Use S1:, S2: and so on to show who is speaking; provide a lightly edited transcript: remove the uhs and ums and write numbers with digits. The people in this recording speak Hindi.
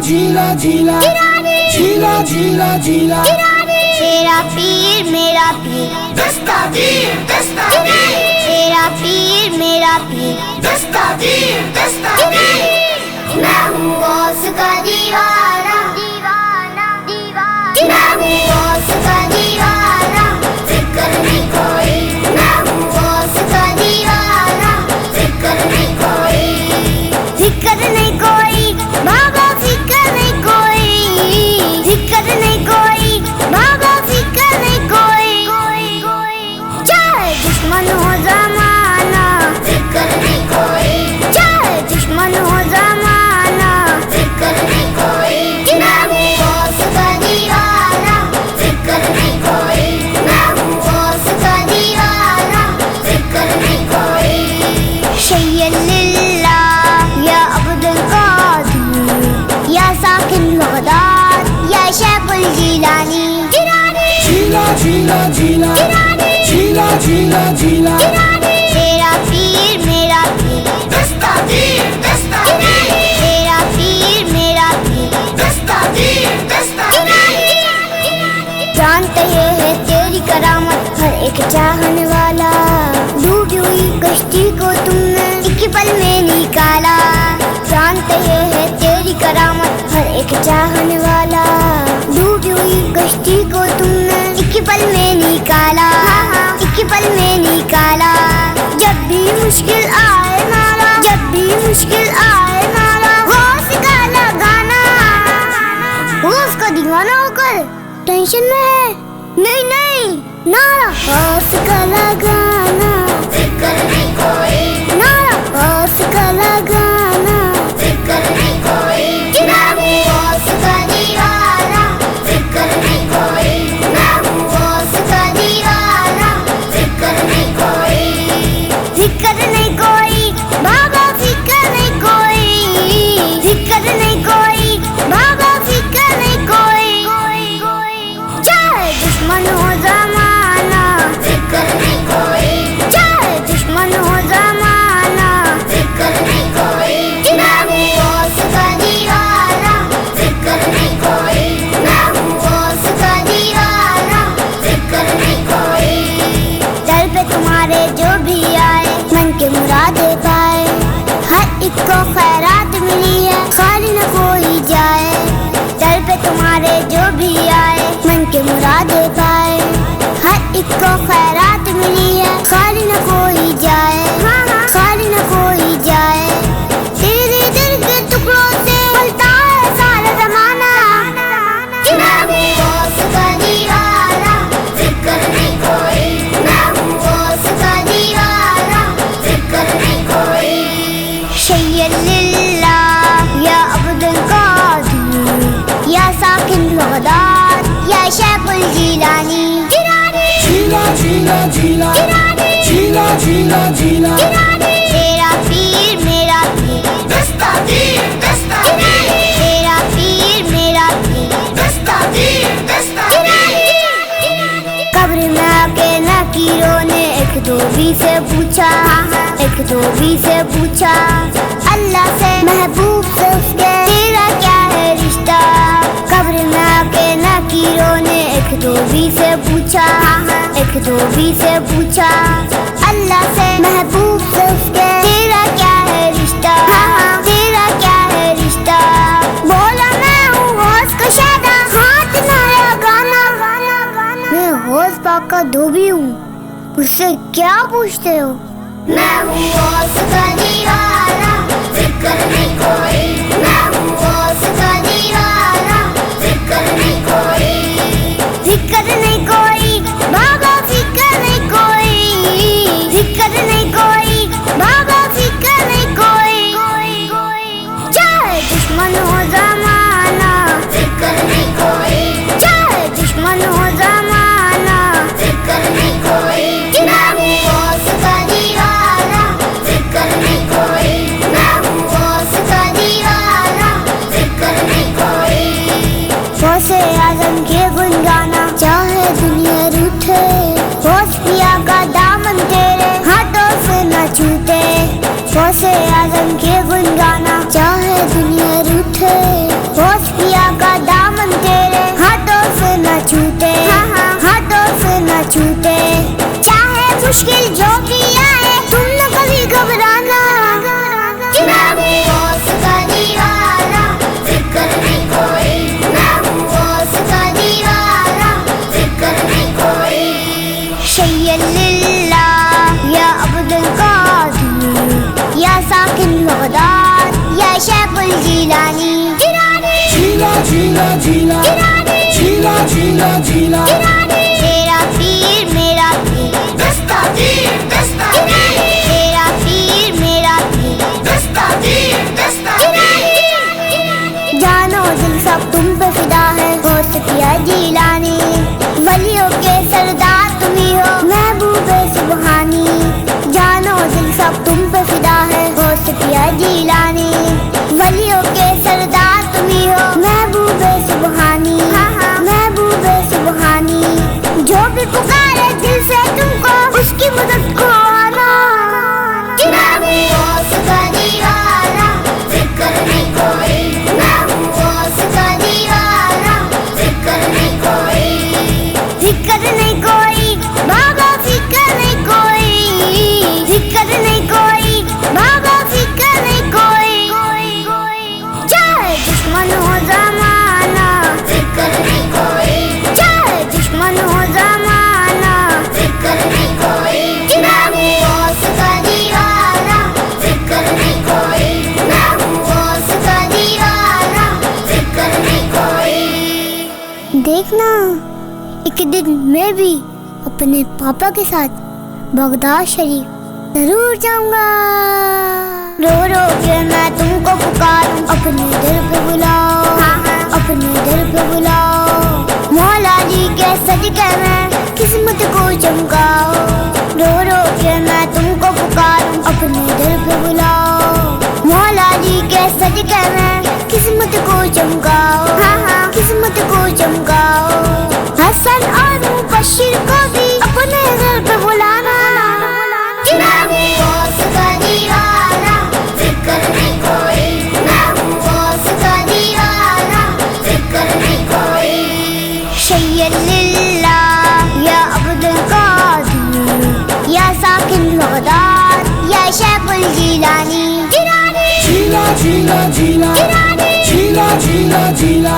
S1: झीला झीला झीला झीला झीला।
S2: तेरा पीर मेरा पीर
S1: दस्तावीर दस्तावीर।
S2: तेरा पीर मेरा पीर
S1: दस्तावीर दस्तावीर।
S2: मैं हूँ गौस का दीवाना मैं हूँ गौस का दीवाना फिक्र नहीं कोई। मैं हूँ गौस का दीवाना फिक्र नहीं कोई। फिक्र नहीं कोई बाबा फिक्र नहीं कोई। फिक्र नहीं कोई बाबा फिक्र नहीं कोई। चाहे दुश्मन हो जमाना
S1: फिक्र नहीं कोई।
S2: चाहे दुश्मन हो जमाना
S1: फिक्र नहीं कोई।
S2: मैं हूँ गौस का दीवाना
S1: फिक्र नहीं कोई।
S2: मैं हूँ गौस का दीवाना
S1: फिक्र नहीं कोई।
S2: शय्यद लिल्लाह या अब्दुल कादिर या साकिन बगदाद या शेखुल जिलानी।
S1: झीला झीला झीला झीला झीला झीला।
S2: तेरा पीर मेरा पीर
S1: दस्तावीर दस्तावीर।
S2: तेरा पीर मेरा पीर
S1: दस्तावीर दस्तावीर।
S2: जानते है तेरी करामत हर एक चाहने वाला। डूबी हुई कश्ती को तुमने एक पल में निकाला। जानते है तेरी करामत हर एक चाहने वाला। डूबी हुई कश्ती को तुमने एक पल में निकाला। एक पल में निकाला। जब भी मुश्किल आए नारा जब भी मुश्किल आए नारा गौस का लगाना। गौस का दीवाना होकर टेंशन में है नहीं नहीं नारा गौस का लगाना।
S1: फिक्र नहीं कोई।
S2: नारा गौस का लगाना।
S1: फिक्र नहीं कोई।
S2: मैं हूँ गौस का दीवाना
S1: फिक्र नहीं कोई।
S2: मैं हूँ गौस का दीवाना
S1: फिक्र नहीं कोई।
S2: फिक्र नहीं कोई बाबा फिक्र नहीं कोई। फिक्र नहीं कोई बाबा फिक्र नहीं कोई। चाहे दुश्मन हो जमाना
S1: फिक्र नहीं कोई।
S2: चाहे दुश्मन हो जमाना
S1: फिक्र नहीं कोई।
S2: मैं हूँ गौस का दीवाना
S1: फिक्र नहीं कोई।
S2: मैं हूँ गौस का दीवाना
S1: फिक्र नहीं कोई।
S2: दर पे तुम्हारे जो भी आए मन के मुरादे पाए। हर एक को खैरात मिली है खाली न कोई जाए। दर पे तुम्हारे जो भी आए मन के मुरादे पाए। हर एक को खैरात मिली है खाली न कोई जाए। खाली न कोई जाए। तेरे दिल के टुकड़ों से पलता है सारा जमाना। मैं हूँ गौस का दीवाना
S1: फिक्र नहीं कोई।
S2: मैं हूँ गौस का दीवाना
S1: फिक्र नहीं कोई।
S2: शय्यद लिल्लाह या अब्दुल कादिर या साकिन बगदाद या शेखुल जिलानी।
S1: झीला झीला झीला झीला झीला झीला।
S2: तेरा पीर मेरा पीर
S1: दस्तावीर दस्तावीर।
S2: तेरा पीर मेरा पीर
S1: दस्तावीर दस्तावीर।
S2: कब्र में आके नकीरों ने एक दो भी से पूछा। एक दो भी से पूछा अल्लाह से महबूब से उसके तेरा क्या है रिश्ता। कब्र में आके नकीरों ने एक दो भी से पूछा। एक दो भी से पूछा अल्लाह से महबूब से उसके तेरा क्या है रिश्ता। तेरा क्या है रिश्ता। बोला मैं हूँ गौस का शादा हाथ नाया गाना। मैं गौस पाक का धोबी हूँ उससे क्या पूछते हो। मैं हूँ गौस का दीवाना
S1: फिक्र नहीं कोई।
S2: मैं हूँ गौस का दीवाना
S1: फिक्र नहीं कोई।
S2: फिक्र नहीं कोई बाबा फिक्र नहीं कोई। फिक्र नहीं कोई बाबा फिक्र नहीं कोई। चाहे दुश्मन हो जमाना
S1: फिक्र नहीं कोई।
S2: चाहे दुश्मन हो जमाना
S1: फिक्र नहीं कोई।
S2: मैं हूँ गौस का दीवाना
S1: फिक्र नहीं कोई।
S2: मैं हूँ गौस का दीवाना
S1: फिक्र नहीं कोई।
S2: गौसे आजम के गुन गाना चाहे दुनिया रूठे। गौस पिया का दामन तेरे हाथों से न छूटे। गौसे आजम के गुन गाना चाहे दुनिया रूठे। मुश्किल जो भी आए तुम न कभी घबराना। मैं हूँ गौस का दीवाना, फिक्र नहीं कोई। मैं हूँ गौस का दीवाना, फिक्र नहीं कोई। शय्यलिल्लाह या अब्दुल कादिर या साकिन बगदाद या शेखुल जिलानी।
S1: झीला झीला झीला झीला झीला झीला
S2: तेरा पीर मेरा पीर दस्तागीर दस्तागीर। तेरा पीर मेरा पीर दस्तागीर दस्तागीर। जानो दिल सब तुम पे फिदा है, गौस किया जिलानी। वलियों के सरदार तुम ही हो, महबूबे सुबहानी। जानो दिल सब तुम पे फिदा है, गौस किया जिलानी। वलियों के सरदार तुम ही हो, महबूबे सुबहानी। महबूबे सुबहानी। जो भी पुकारे दिल से तुमको, उसकी मदद को आना। मैं हूँ गौस का दीवाना, फिक्र नहीं कोई। मैं हूँ गौस का दीवाना, फिक्र नहीं कोई। फिक्र नहीं कोई बाबा, फिक्र नहीं कोई। फिक्र नहीं कोई बाबा, फिक्र नहीं कोई। चाहे दुश्मन हो जमाना, फिक्र नहीं कोई। चाहे दुश्मन हो जमाना, फिक्र नहीं कोई। मैं हूँ गौस का दीवाना, फिक्र नहीं कोई। मैं हूँ गौस का दीवाना, फिक्र नहीं कोई। देखना एक दिन मैं भी अपने पापा के साथ बगदाद शरीफ जरूर जाऊंगा। रो रो के मैं तुमको पुकारूं, अपने दर पे बुलाओ। अपने दर पे बुलाओ। मौला जी के सदके में किस्मत को चमकाओ। रो रो के मैं तुमको पुकारूं, अपने दर पे बुलाओ। मौला जी के सदके में किस्मत को चमकाओ। किस्मत को चमकाओ। हसन और मुबशिर को भी अपने घर पे बुलाना। मैं हूँ गौस का दीवाना, फिक्र नहीं कोई। मैं हूँ गौस का दीवाना, फिक्र नहीं कोई। शय्यलिल्लाह या अब्दुल कादिर या साकिन बगदाद या शेखुल जिलानी।
S1: झीला झीला झीला झीला झीला झीला